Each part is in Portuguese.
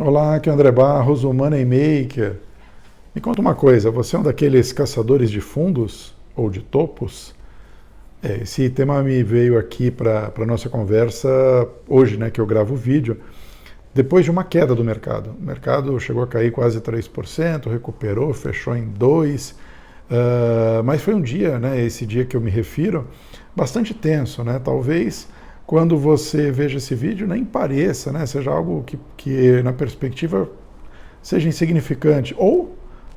Olá, aqui é o André Barros, o Money Maker. Me conta uma coisa, você é um daqueles caçadores de fundos ou de topos? Esse tema me veio aqui para a nossa conversa hoje, né, que eu gravo o vídeo, depois de uma queda do mercado. O mercado chegou a cair quase 3%, recuperou, fechou em 2%, mas foi um dia, né, esse dia que eu me refiro, bastante tenso, né? Talvez quando você veja esse vídeo nem pareça, né, seja algo que na perspectiva seja insignificante, ou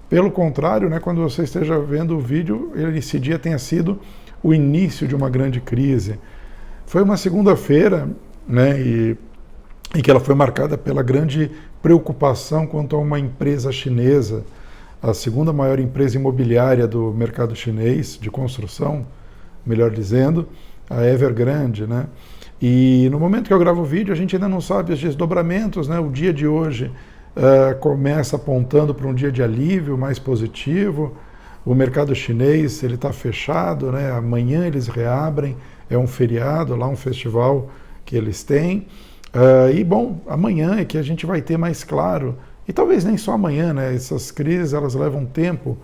pelo contrário, né, quando você esteja vendo o vídeo, esse dia tenha sido o início de uma grande crise. Foi uma segunda-feira, né, em que ela foi marcada pela grande preocupação quanto a uma empresa chinesa, a segunda maior empresa imobiliária do mercado chinês, de construção, melhor dizendo, a Evergrande, né? E no momento que eu gravo o vídeo, a gente ainda não sabe os desdobramentos, né? O dia de hoje começa apontando para um dia de alívio mais positivo. O mercado chinês ele está fechado, né? Amanhã eles reabrem, é um feriado, lá um festival que eles têm. E bom, amanhã é que a gente vai ter mais claro, e talvez nem só amanhã, né? Essas crises elas levam tempo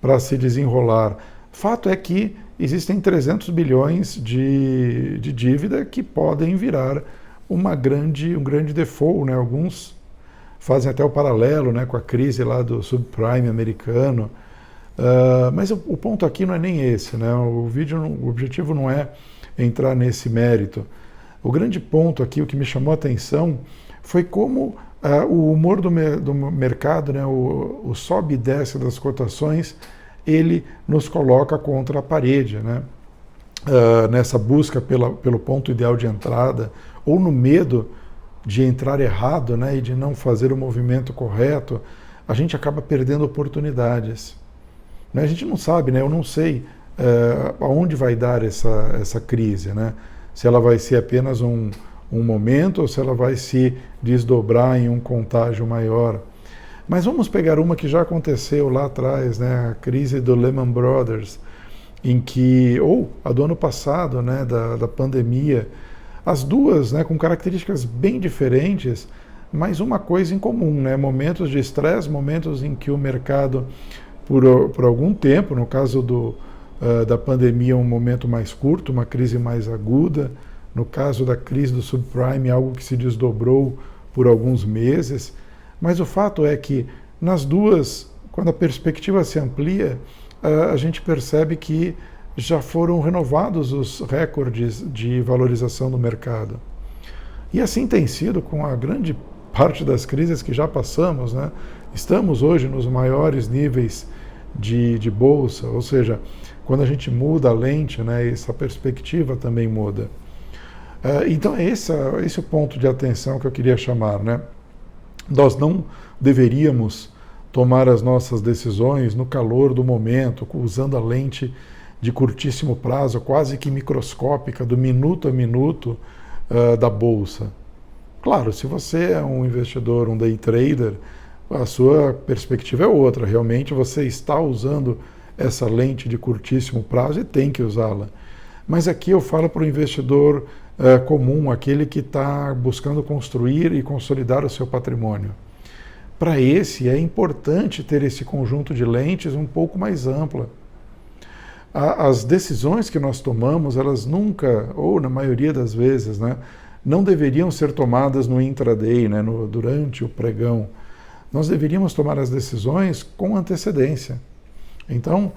para se desenrolar. Fato é que existem 300 bilhões de dívida que podem virar um grande default, né? Alguns fazem até o paralelo, né, com a crise lá do subprime americano. Mas o ponto aqui não é nem esse, né? O objetivo não é entrar nesse mérito. O grande ponto aqui, o que me chamou a atenção, foi como o humor do mercado, né, o sobe e desce das cotações, ele nos coloca contra a parede, né? Nessa busca pelo ponto ideal de entrada, ou no medo de entrar errado, né, e de não fazer o movimento correto, a gente acaba perdendo oportunidades. Né? A gente não sabe, né? Eu não sei aonde vai dar essa crise, né? Se ela vai ser apenas um momento ou se ela vai se desdobrar em um contágio maior. Mas vamos pegar uma que já aconteceu lá atrás, né? A crise do Lehman Brothers, ou a do ano passado, né? Da pandemia. As duas, né, com características bem diferentes, mas uma coisa em comum, né? Momentos de estresse, momentos em que o mercado, por algum tempo, no caso da pandemia, um momento mais curto, uma crise mais aguda, no caso da crise do subprime, algo que se desdobrou por alguns meses, mas o fato é que nas duas, quando a perspectiva se amplia, a gente percebe que já foram renovados os recordes de valorização do mercado. E assim tem sido com a grande parte das crises que já passamos, né? Estamos hoje nos maiores níveis de bolsa, ou seja, quando a gente muda a lente, né, essa perspectiva também muda. Então esse é o ponto de atenção que eu queria chamar, né? Nós não deveríamos tomar as nossas decisões no calor do momento, usando a lente de curtíssimo prazo, quase que microscópica, do minuto a minuto da bolsa. Claro, se você é um investidor, um day trader, a sua perspectiva é outra. Realmente você está usando essa lente de curtíssimo prazo e tem que usá-la. Mas aqui eu falo para o investidor comum, aquele que está buscando construir e consolidar o seu patrimônio. Para esse é importante ter esse conjunto de lentes um pouco mais ampla. As decisões que nós tomamos, elas nunca, ou na maioria das vezes, né, não deveriam ser tomadas no intraday, né, durante o pregão. Nós deveríamos tomar as decisões com antecedência. Então,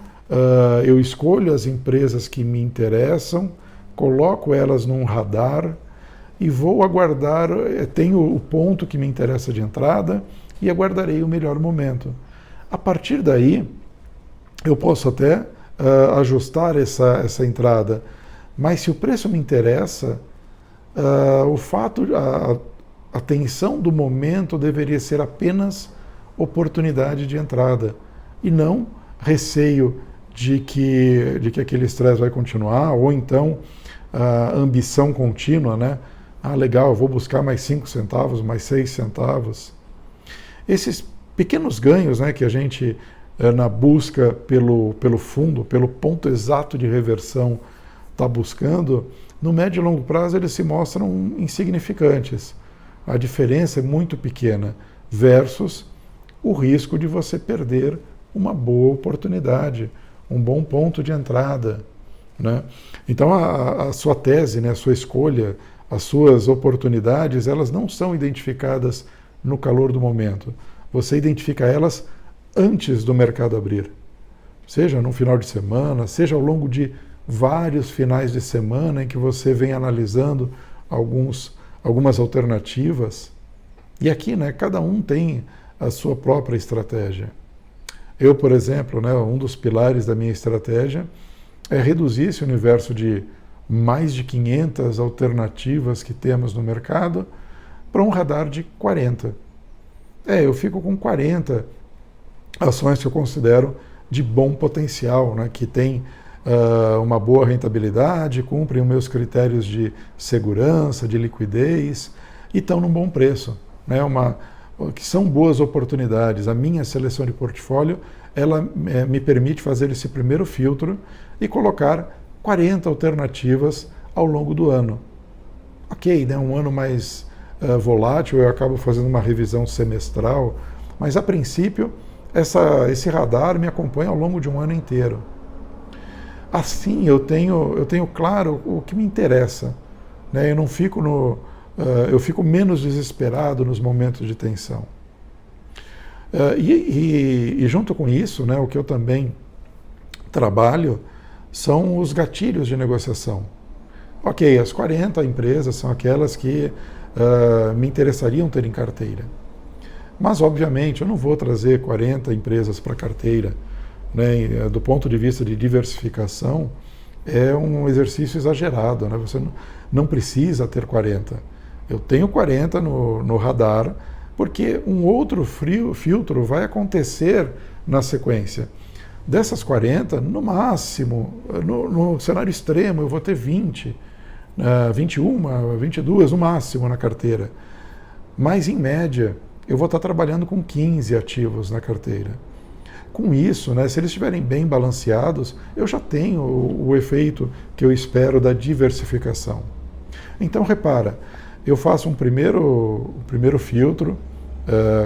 eu escolho as empresas que me interessam, coloco elas num radar e vou aguardar, tenho o ponto que me interessa de entrada e aguardarei o melhor momento. A partir daí, eu posso até ajustar essa entrada, mas se o preço me interessa, a tensão do momento deveria ser apenas oportunidade de entrada e não receio de que aquele estresse vai continuar, ou então ambição contínua, né? Legal, vou buscar mais 5 centavos, mais 6 centavos. Esses pequenos ganhos, né, que a gente na busca pelo fundo, pelo ponto exato de reversão está buscando, no médio e longo prazo eles se mostram insignificantes. A diferença é muito pequena, versus o risco de você perder uma boa oportunidade, um bom ponto de entrada, né? Então a sua tese, né, a sua escolha, as suas oportunidades, elas não são identificadas no calor do momento. Você identifica elas antes do mercado abrir. Seja no final de semana, seja ao longo de vários finais de semana em que você vem analisando algumas alternativas. E aqui, né, cada um tem a sua própria estratégia. Eu, por exemplo, né, um dos pilares da minha estratégia é reduzir esse universo de mais de 500 alternativas que temos no mercado para um radar de 40. Eu fico com 40 ações que eu considero de bom potencial, né, que tem uma boa rentabilidade, cumprem os meus critérios de segurança, de liquidez e estão num bom preço, né, que são boas oportunidades. A minha seleção de portfólio, ela me permite fazer esse primeiro filtro e colocar 40 alternativas ao longo do ano. Ok, né, um ano mais volátil, eu acabo fazendo uma revisão semestral, mas a princípio esse radar me acompanha ao longo de um ano inteiro. Assim eu tenho claro o que me interessa, né? Eu não fico eu fico menos desesperado nos momentos de tensão. E junto com isso, né, o que eu também trabalho são os gatilhos de negociação. Ok, as 40 empresas são aquelas que me interessariam ter em carteira. Mas, obviamente, eu não vou trazer 40 empresas para a carteira, né? Do ponto de vista de diversificação, é um exercício exagerado, né? Você não precisa ter 40. Eu tenho 40 no radar, porque um outro filtro vai acontecer na sequência. Dessas 40, no máximo, no cenário extremo, eu vou ter 20, 21, 22 no máximo na carteira. Mas, em média, eu vou estar trabalhando com 15 ativos na carteira. Com isso, né, se eles estiverem bem balanceados, eu já tenho o efeito que eu espero da diversificação. Então, repara, eu faço um primeiro filtro,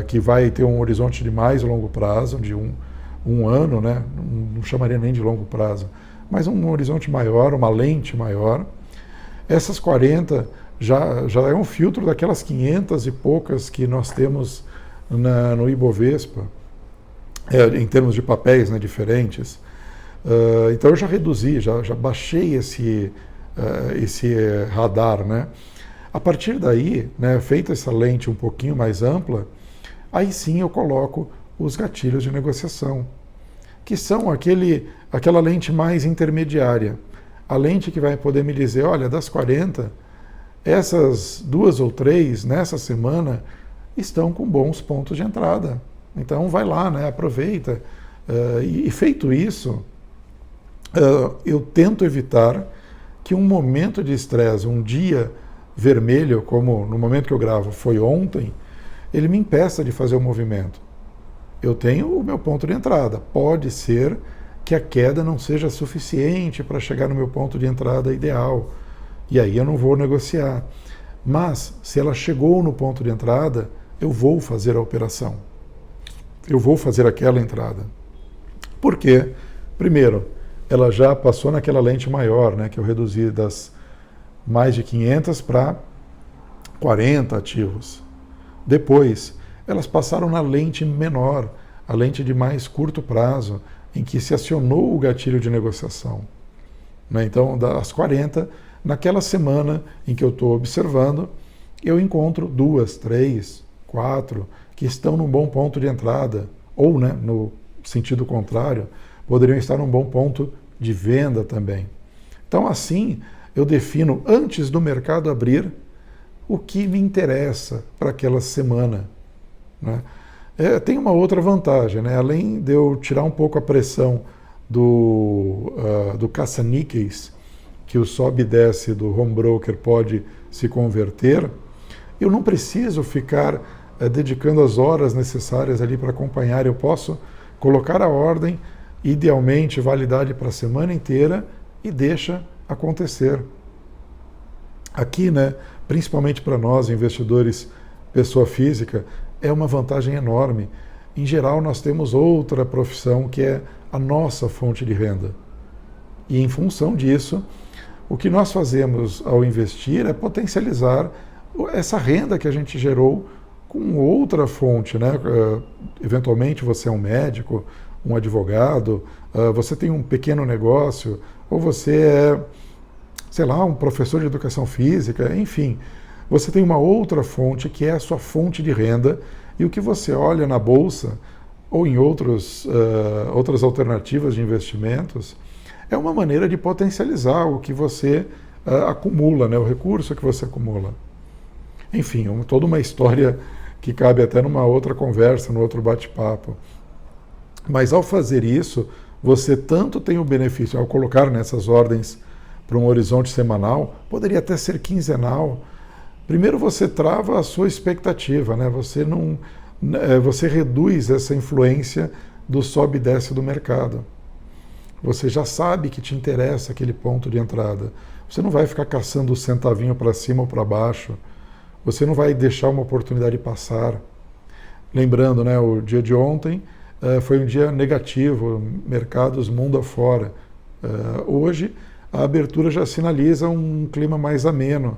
que vai ter um horizonte de mais longo prazo, de um ano, né, não chamaria nem de longo prazo, mas um horizonte maior, uma lente maior. Essas 40 já é um filtro daquelas 500 e poucas que nós temos no Ibovespa, em termos de papéis, né, diferentes. Então eu já reduzi, já baixei esse radar, né? A partir daí, né, feita essa lente um pouquinho mais ampla, aí sim eu coloco os gatilhos de negociação, que são aquela lente mais intermediária, a lente que vai poder me dizer, olha, das 40, essas 2 ou 3 nessa semana estão com bons pontos de entrada. Então vai lá, né, aproveita. E feito isso, eu tento evitar que um momento de estresse, um dia vermelho, como no momento que eu gravo foi ontem, ele me impeça de fazer o movimento. Eu tenho o meu ponto de entrada. Pode ser que a queda não seja suficiente para chegar no meu ponto de entrada ideal. E aí eu não vou negociar. Mas, se ela chegou no ponto de entrada, eu vou fazer a operação. Eu vou fazer aquela entrada. Por quê? Primeiro, ela já passou naquela lente maior, né, que eu reduzi das mais de 500 para 40 ativos. Depois, elas passaram na lente menor, a lente de mais curto prazo, em que se acionou o gatilho de negociação. Né? Então, das 40, naquela semana em que eu estou observando, eu encontro 2, 3, 4 que estão num bom ponto de entrada, ou, né, no sentido contrário, poderiam estar num bom ponto de venda também. Então, assim, eu defino, antes do mercado abrir, o que me interessa para aquela semana. Né? Tem uma outra vantagem, né? Além de eu tirar um pouco a pressão do caça-níqueis, que o sobe e desce do home broker pode se converter, eu não preciso ficar dedicando as horas necessárias ali para acompanhar. Eu posso colocar a ordem, idealmente validade para a semana inteira, e deixa acontecer. Aqui, né, principalmente para nós, investidores pessoa física, é uma vantagem enorme. Em geral, nós temos outra profissão que é a nossa fonte de renda. E em função disso, o que nós fazemos ao investir é potencializar essa renda que a gente gerou com outra fonte, né? Eventualmente você é um médico, um advogado, você tem um pequeno negócio, ou você é, sei lá, um professor de educação física, enfim. Você tem uma outra fonte que é a sua fonte de renda, e o que você olha na bolsa ou em outras alternativas de investimentos é uma maneira de potencializar o que você acumula, né? O recurso que você acumula. Enfim, toda uma história que cabe até numa outra conversa, num outro bate-papo. Mas ao fazer isso, você tanto tem o benefício, ao colocar nessas ordens para um horizonte semanal, poderia até ser quinzenal. Primeiro você trava a sua expectativa, né? Você reduz essa influência do sobe e desce do mercado. Você já sabe que te interessa aquele ponto de entrada. Você não vai ficar caçando o centavinho para cima ou para baixo. Você não vai deixar uma oportunidade passar. Lembrando, né, o dia de ontem foi um dia negativo, mercados mundo afora. Hoje, a abertura já sinaliza um clima mais ameno.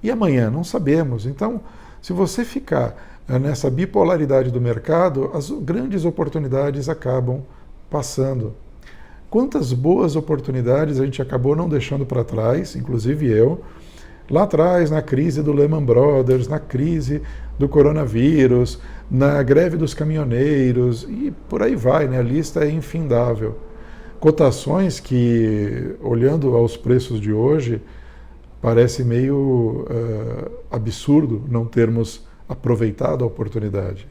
E amanhã? Não sabemos. Então, se você ficar nessa bipolaridade do mercado, as grandes oportunidades acabam passando. Quantas boas oportunidades a gente acabou não deixando para trás, inclusive eu, lá atrás, na crise do Lehman Brothers, na crise do coronavírus, na greve dos caminhoneiros, e por aí vai, né? A lista é infindável. Cotações que, olhando aos preços de hoje, parece meio absurdo não termos aproveitado a oportunidade.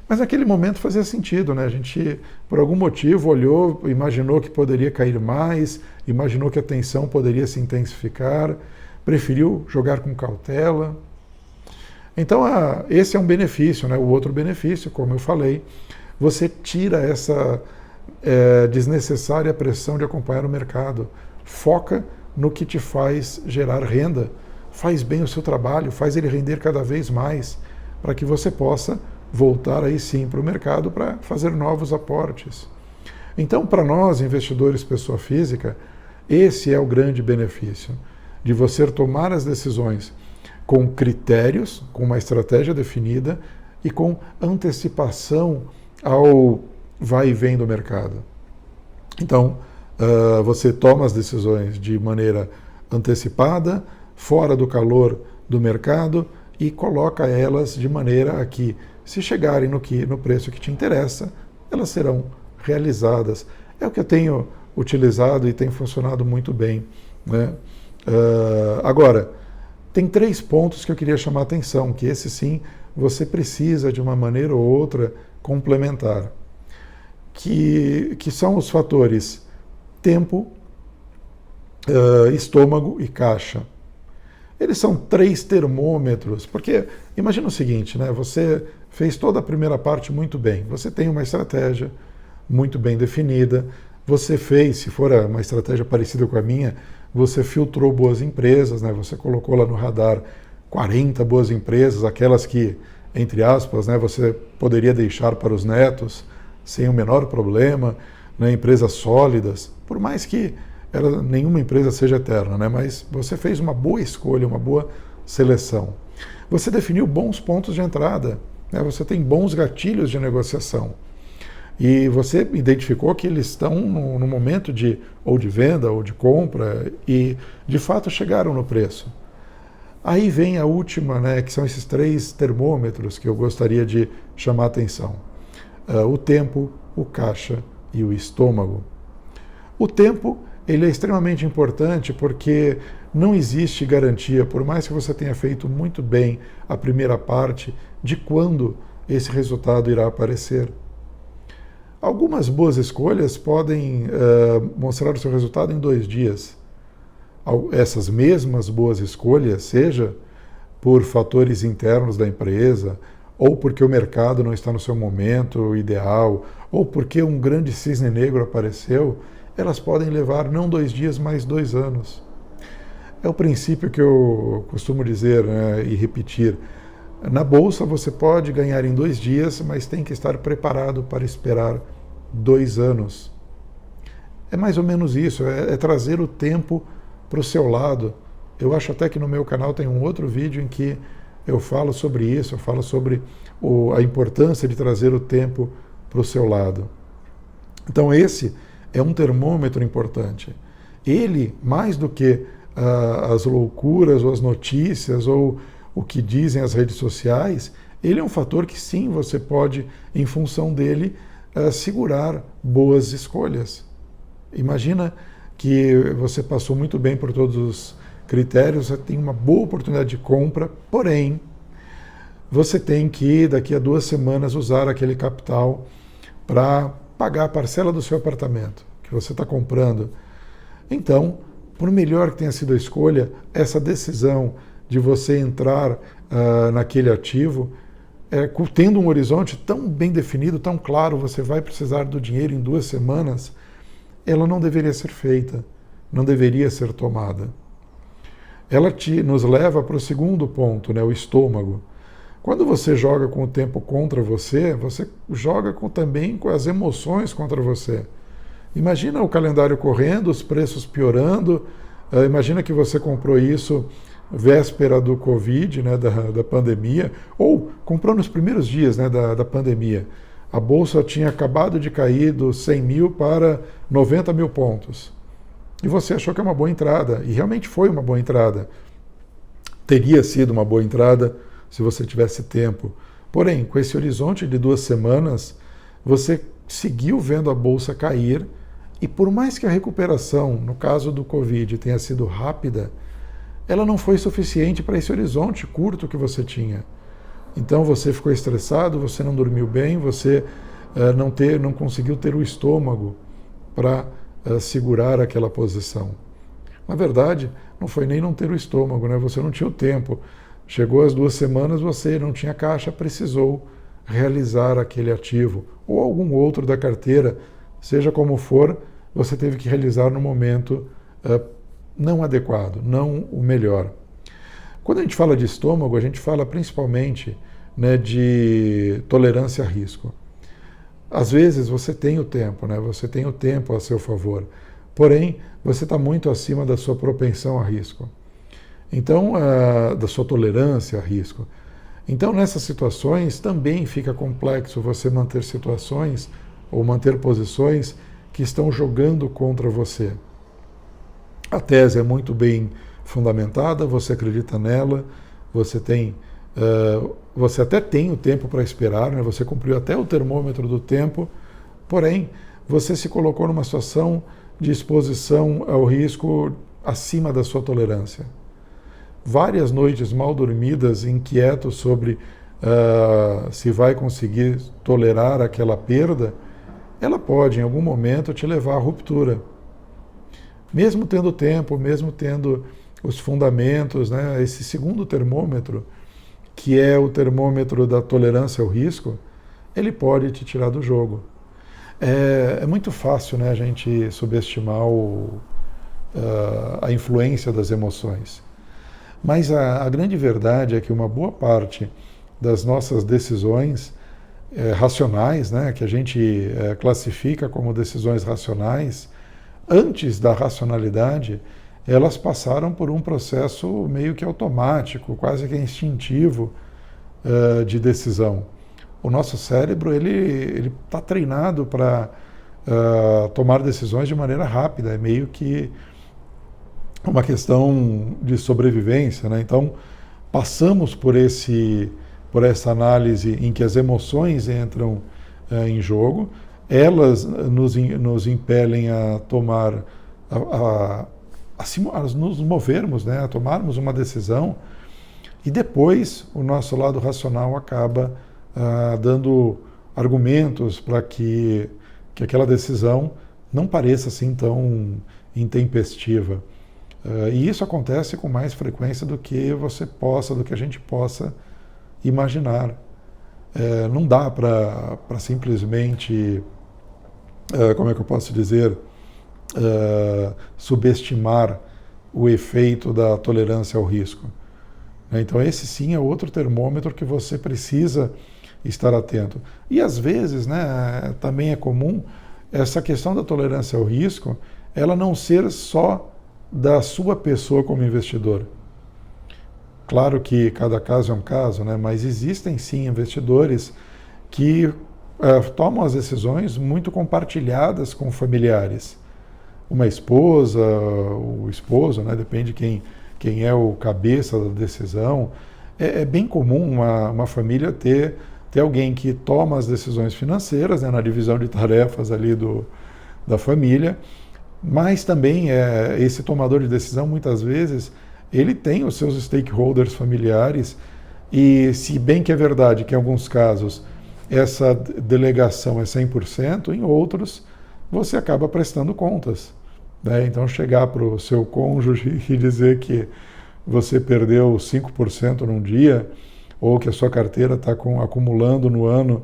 Mas naquele momento fazia sentido, né? A gente, por algum motivo, olhou, imaginou que poderia cair mais, imaginou que a tensão poderia se intensificar, preferiu jogar com cautela. Então, esse é um benefício, né? O outro benefício, como eu falei, você tira essa desnecessária pressão de acompanhar o mercado. Foca no que te faz gerar renda, faz bem o seu trabalho, faz ele render cada vez mais, para que você possa voltar aí sim para o mercado para fazer novos aportes. Então, para nós, investidores pessoa física, esse é o grande benefício, de você tomar as decisões com critérios, com uma estratégia definida e com antecipação ao vai e vem do mercado. Então, você toma as decisões de maneira antecipada, fora do calor do mercado, e coloca elas de maneira a que, se chegarem no preço que te interessa, elas serão realizadas. É o que eu tenho utilizado e tem funcionado muito bem, né? Agora, tem 3 pontos que eu queria chamar a atenção, que esse sim você precisa de uma maneira ou outra complementar, que são os fatores tempo, estômago e caixa. Eles são 3 termômetros, porque imagina o seguinte, né? Você fez toda a primeira parte muito bem, você tem uma estratégia muito bem definida, você fez, se for uma estratégia parecida com a minha, você filtrou boas empresas, né? Você colocou lá no radar 40 boas empresas, aquelas que, entre aspas, né, você poderia deixar para os netos sem o menor problema, né? Empresas sólidas, por mais que nenhuma empresa seja eterna, né? Mas você fez uma boa escolha, uma boa seleção. Você definiu bons pontos de entrada, né? Você tem bons gatilhos de negociação. E você identificou que eles estão no momento ou de venda ou de compra e, de fato, chegaram no preço. Aí vem a última, né, que são esses 3 termômetros que eu gostaria de chamar a atenção. O tempo, o caixa e o estômago. O tempo, ele é extremamente importante porque não existe garantia, por mais que você tenha feito muito bem a primeira parte, de quando esse resultado irá aparecer. Algumas boas escolhas podem mostrar o seu resultado em 2 dias. Essas mesmas boas escolhas, seja por fatores internos da empresa, ou porque o mercado não está no seu momento ideal, ou porque um grande cisne negro apareceu, elas podem levar não 2 dias, mas 2 anos. É o princípio que eu costumo dizer, né, e repetir. Na bolsa você pode ganhar em 2 dias, mas tem que estar preparado para esperar 2 anos. É mais ou menos isso, é trazer o tempo para o seu lado. Eu acho até que no meu canal tem um outro vídeo em que eu falo sobre isso, eu falo sobre a importância de trazer o tempo para o seu lado. Então esse é um termômetro importante. Ele, mais do que as loucuras ou as notícias ou o que dizem as redes sociais, ele é um fator que sim, você pode, em função dele, segurar boas escolhas. Imagina que você passou muito bem por todos os critérios, você tem uma boa oportunidade de compra, porém, você tem que, daqui a 2 semanas, usar aquele capital para pagar a parcela do seu apartamento que você está comprando. Então, por melhor que tenha sido a escolha, essa decisão de você entrar naquele ativo, tendo um horizonte tão bem definido, tão claro, você vai precisar do dinheiro em 2 semanas, ela não deveria ser feita, não deveria ser tomada. Ela nos leva para o segundo ponto, né, o estômago. Quando você joga com o tempo contra você, você joga também com as emoções contra você. Imagina o calendário correndo, os preços piorando, imagina que você comprou isso véspera do Covid, né, da pandemia, ou comprou nos primeiros dias, né, da pandemia. A bolsa tinha acabado de cair dos 100 mil para 90 mil pontos. E você achou que é uma boa entrada, e realmente foi uma boa entrada. Teria sido uma boa entrada se você tivesse tempo. Porém, com esse horizonte de 2 semanas, você seguiu vendo a bolsa cair, e por mais que a recuperação, no caso do Covid, tenha sido rápida, ela não foi suficiente para esse horizonte curto que você tinha. Então você ficou estressado, você não dormiu bem, você não conseguiu ter o estômago para segurar aquela posição. Na verdade, não foi nem não ter o estômago, né? Você não tinha o tempo. Chegou às 2 semanas, você não tinha caixa, precisou realizar aquele ativo ou algum outro da carteira, seja como for, você teve que realizar no momento não adequado, não o melhor. Quando a gente fala de estômago, a gente fala principalmente, né, de tolerância a risco. Às vezes você tem o tempo, né, você tem o tempo a seu favor, porém você está muito acima da sua propensão a risco. Então, da sua tolerância a risco. Então, nessas situações, também fica complexo você manter situações ou manter posições que estão jogando contra você. A tese é muito bem fundamentada, você acredita nela, você até tem o tempo para esperar, né? Você cumpriu até o termômetro do tempo, porém, você se colocou numa situação de exposição ao risco acima da sua tolerância. Várias noites mal dormidas, inquieto sobre se vai conseguir tolerar aquela perda, ela pode, em algum momento, te levar à ruptura. Mesmo tendo tempo, mesmo tendo os fundamentos, né, esse segundo termômetro, que é o termômetro da tolerância ao risco, ele pode te tirar do jogo. É muito fácil, né, a gente subestimar a influência das emoções. Mas a grande verdade é que uma boa parte das nossas decisões racionais, né, que a gente classifica como decisões racionais, antes da racionalidade, elas passaram por um processo meio que automático, quase que instintivo de decisão. O nosso cérebro ele está treinado para tomar decisões de maneira rápida, é meio que uma questão de sobrevivência, né? Então, passamos por essa análise em que as emoções entram em jogo, elas nos impelem a tomar, a nos movermos, né? A tomarmos uma decisão, e depois o nosso lado racional acaba dando argumentos para que aquela decisão não pareça assim tão intempestiva. E isso acontece com mais frequência do que do que a gente possa imaginar. Não dá para simplesmente, como é que eu posso dizer, subestimar o efeito da tolerância ao risco. né? Então esse sim é outro termômetro que você precisa estar atento. E às vezes, né, também é comum essa questão da tolerância ao risco, ela não ser só da sua pessoa como investidor. Claro que cada caso é um caso, né, mas existem sim investidores que tomam as decisões muito compartilhadas com familiares. Uma esposa, o esposo, né, depende quem é o cabeça da decisão. É bem comum uma família ter alguém que toma as decisões financeiras, né, na divisão de tarefas ali da família, mas também esse tomador de decisão, muitas vezes, ele tem os seus stakeholders familiares, e se bem que é verdade que em alguns casos essa delegação é 100%, em outros você acaba prestando contas, né? Então chegar para o seu cônjuge e dizer que você perdeu 5% num dia, ou que a sua carteira está acumulando no ano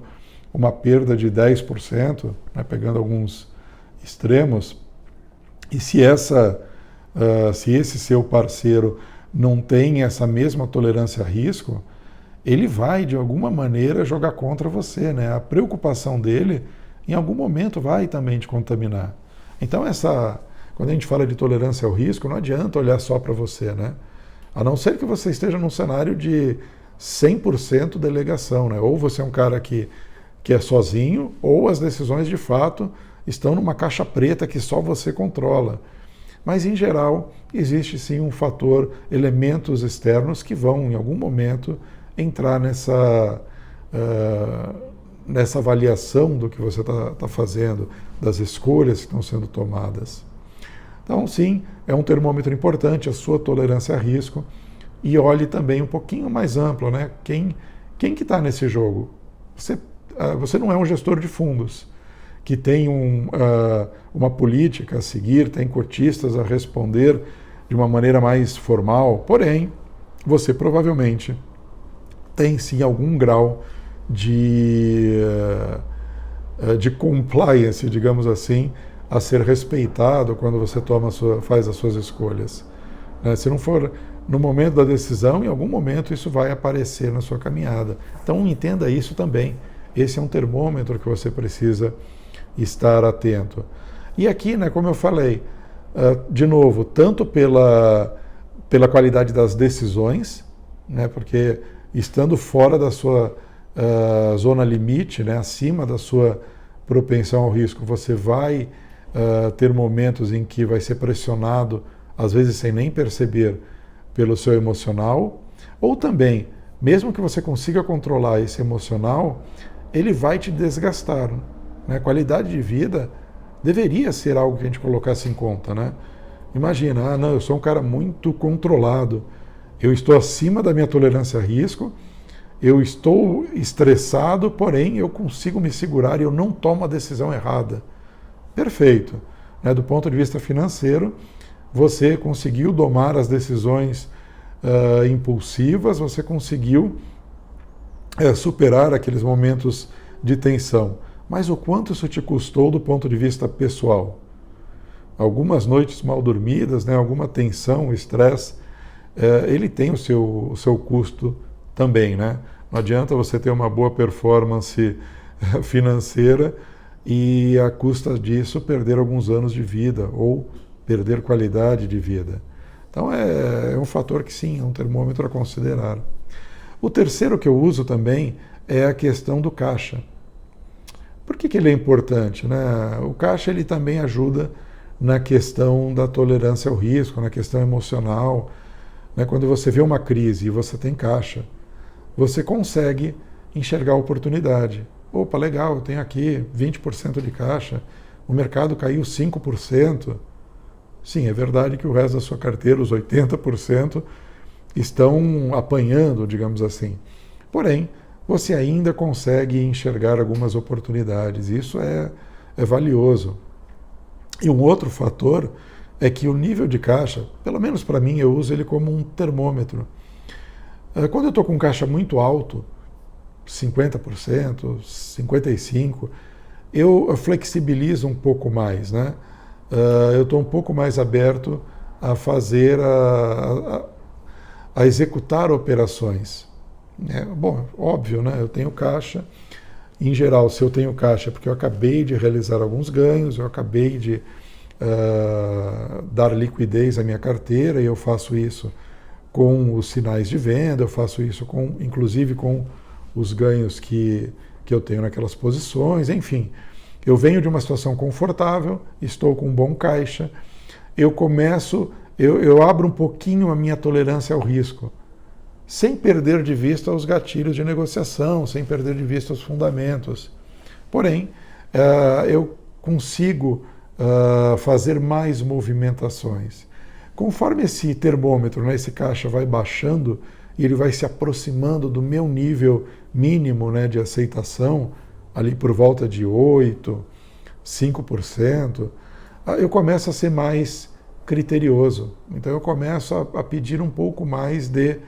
uma perda de 10%, né, pegando alguns extremos, e se esse seu parceiro não tem essa mesma tolerância a risco, ele vai, de alguma maneira, jogar contra você, né? A preocupação dele, em algum momento, vai também te contaminar. Então, quando a gente fala de tolerância ao risco, não adianta olhar só para você, né? A não ser que você esteja num cenário de 100% delegação, né? Ou você é um cara que é sozinho, ou as decisões, de fato, estão numa caixa preta que só você controla. Mas, em geral, existe sim um fator, elementos externos que vão, em algum momento, entrar nessa avaliação do que você está fazendo, das escolhas que estão sendo tomadas. Então, sim, é um termômetro importante, a sua tolerância a risco, e olhe também um pouquinho mais amplo, né? Quem que está nesse jogo? Você não é um gestor de fundos que tem uma política a seguir, tem cotistas a responder de uma maneira mais formal, porém, você provavelmente tem sim algum grau de compliance, digamos assim, a ser respeitado quando você faz as suas escolhas. Se não for no momento da decisão, em algum momento isso vai aparecer na sua caminhada. Então entenda isso também. Esse é um termômetro que você precisa estar atento. E aqui, né, como eu falei, de novo, tanto pela qualidade das decisões, né, porque estando fora da sua zona limite, né, acima da sua propensão ao risco, você vai ter momentos em que vai ser pressionado, às vezes sem nem perceber, pelo seu emocional, ou também, mesmo que você consiga controlar esse emocional, ele vai te desgastar, né? Qualidade de vida deveria ser algo que a gente colocasse em conta, né? Imagina, não, eu sou um cara muito controlado, eu estou acima da minha tolerância a risco, eu estou estressado, porém eu consigo me segurar e eu não tomo a decisão errada. Perfeito. Né? Do ponto de vista financeiro, você conseguiu domar as decisões impulsivas, você conseguiu superar aqueles momentos de tensão. Mas o quanto isso te custou do ponto de vista pessoal? Algumas noites mal dormidas, né? Alguma tensão, estresse, ele tem o seu custo também, né? Não adianta você ter uma boa performance financeira e, à custa disso, perder alguns anos de vida ou perder qualidade de vida. Então é um fator que sim, é um termômetro a considerar. O terceiro que eu uso também é a questão do caixa. Por que ele é importante, né? O caixa ele também ajuda na questão da tolerância ao risco, na questão emocional. Né? Quando você vê uma crise e você tem caixa, você consegue enxergar a oportunidade. Opa, legal, eu tenho aqui 20% de caixa, o mercado caiu 5%. Sim, é verdade que o resto da sua carteira, os 80%, estão apanhando, digamos assim. Porém, você ainda consegue enxergar algumas oportunidades. Isso é valioso. E um outro fator é que o nível de caixa, pelo menos para mim, eu uso ele como um termômetro. Quando eu estou com caixa muito alto, 50%, 55%, eu flexibilizo um pouco mais, né? Eu estou um pouco mais aberto a fazer a executar operações. Bom, óbvio, né? Eu tenho caixa. Em geral, se eu tenho caixa é porque eu acabei de realizar alguns ganhos, eu acabei de dar liquidez à minha carteira, e eu faço isso com os sinais de venda, eu faço isso inclusive com os ganhos que eu tenho naquelas posições, enfim. Eu venho de uma situação confortável, estou com um bom caixa, eu abro um pouquinho a minha tolerância ao risco, sem perder de vista os gatilhos de negociação, sem perder de vista os fundamentos. Porém, eu consigo fazer mais movimentações. Conforme esse termômetro, né, esse caixa vai baixando e ele vai se aproximando do meu nível mínimo, né, de aceitação, ali por volta de 8%, 5%, eu começo a ser mais criterioso. Então eu começo a pedir um pouco mais de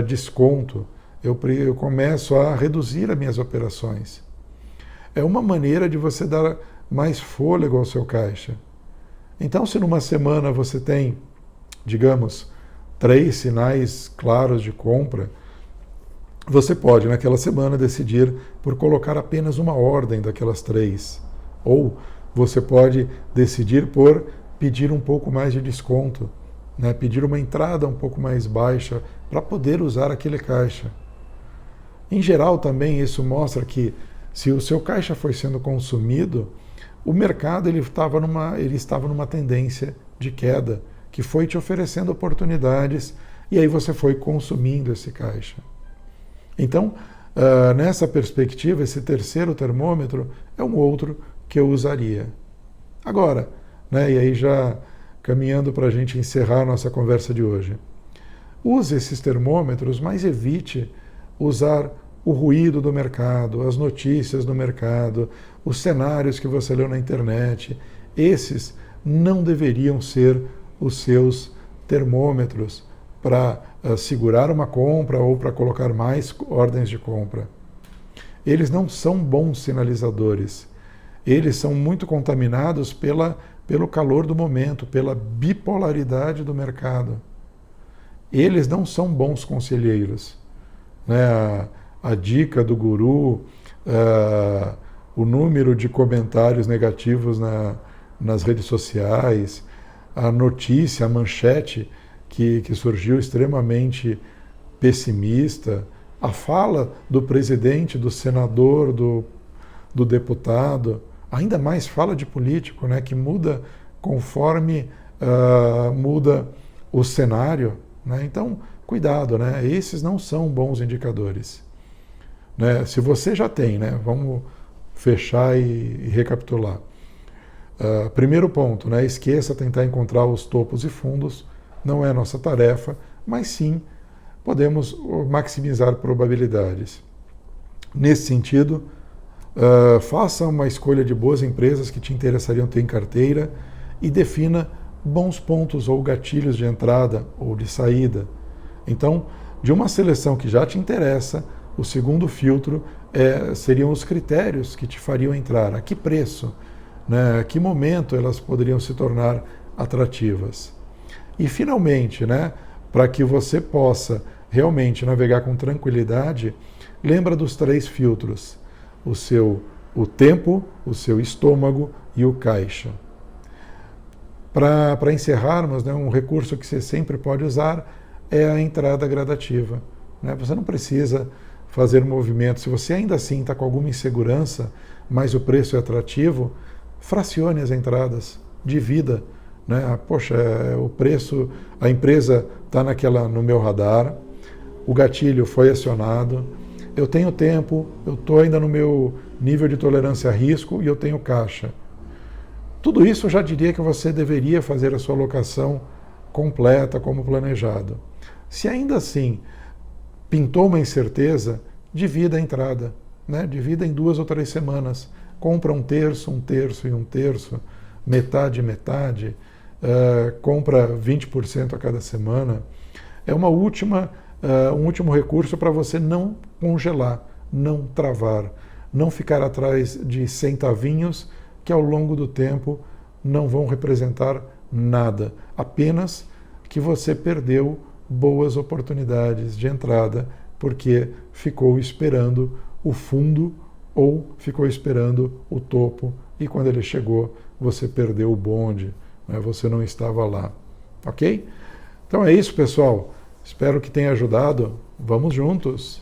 desconto. Eu começo a reduzir as minhas operações. É uma maneira de você dar mais fôlego ao seu caixa. Então, se numa semana você tem, digamos, 3 sinais claros de compra, você pode, naquela semana, decidir por colocar apenas uma ordem daquelas 3. Ou você pode decidir por pedir um pouco mais de desconto, né? Pedir uma entrada um pouco mais baixa para poder usar aquele caixa. Em geral, também isso mostra que se o seu caixa foi sendo consumido, o mercado ele estava numa tendência de queda, que foi te oferecendo oportunidades, e aí você foi consumindo esse caixa. Então, nessa perspectiva, esse terceiro termômetro é um outro que eu usaria. Agora, né, e aí já caminhando para a gente encerrar a nossa conversa de hoje, use esses termômetros, mas evite usar o ruído do mercado, as notícias do mercado, os cenários que você leu na internet. Esses não deveriam ser os seus termômetros para segurar uma compra ou para colocar mais ordens de compra. Eles não são bons sinalizadores. Eles são muito contaminados pelo calor do momento, pela bipolaridade do mercado. Eles não são bons conselheiros. Né? A dica do guru, o número de comentários negativos nas redes sociais, a notícia, a manchete que surgiu extremamente pessimista, a fala do presidente, do senador, do deputado, ainda mais fala de político, né, que muda conforme muda o cenário. Né? Então, cuidado, né? Esses não são bons indicadores. Né? Se você já tem, né? Vamos fechar e recapitular. Primeiro ponto, né? Esqueça tentar encontrar os topos e fundos, não é nossa tarefa, mas sim podemos maximizar probabilidades. Nesse sentido, faça uma escolha de boas empresas que te interessariam ter em carteira e defina bons pontos ou gatilhos de entrada ou de saída. Então, de uma seleção que já te interessa, o segundo filtro seriam os critérios que te fariam entrar. A que preço? Né? A que momento elas poderiam se tornar atrativas? E, finalmente, né, para que você possa realmente navegar com tranquilidade, lembra dos 3 filtros. O tempo, o seu estômago e o caixa. Para encerrarmos, né, um recurso que você sempre pode usar é a entrada gradativa. Né? Você não precisa fazer movimento. Se você ainda assim está com alguma insegurança, mas o preço é atrativo, fracione as entradas, divida. Né? Poxa, o preço, a empresa está no meu radar, o gatilho foi acionado, eu tenho tempo, eu estou ainda no meu nível de tolerância a risco e eu tenho caixa. Tudo isso eu já diria que você deveria fazer a sua alocação completa como planejado. Se ainda assim pintou uma incerteza, divida a entrada, né? Divida em 2 ou 3 semanas. Compra 1/3, 1/3 e 1/3, metade, metade. Compra 20% a cada semana. É um último recurso para você não congelar, não travar, não ficar atrás de centavinhos que ao longo do tempo não vão representar nada, apenas que você perdeu boas oportunidades de entrada, porque ficou esperando o fundo ou ficou esperando o topo, e quando ele chegou, você perdeu o bonde, né? Você não estava lá. Ok? Então é isso, pessoal. Espero que tenha ajudado. Vamos juntos!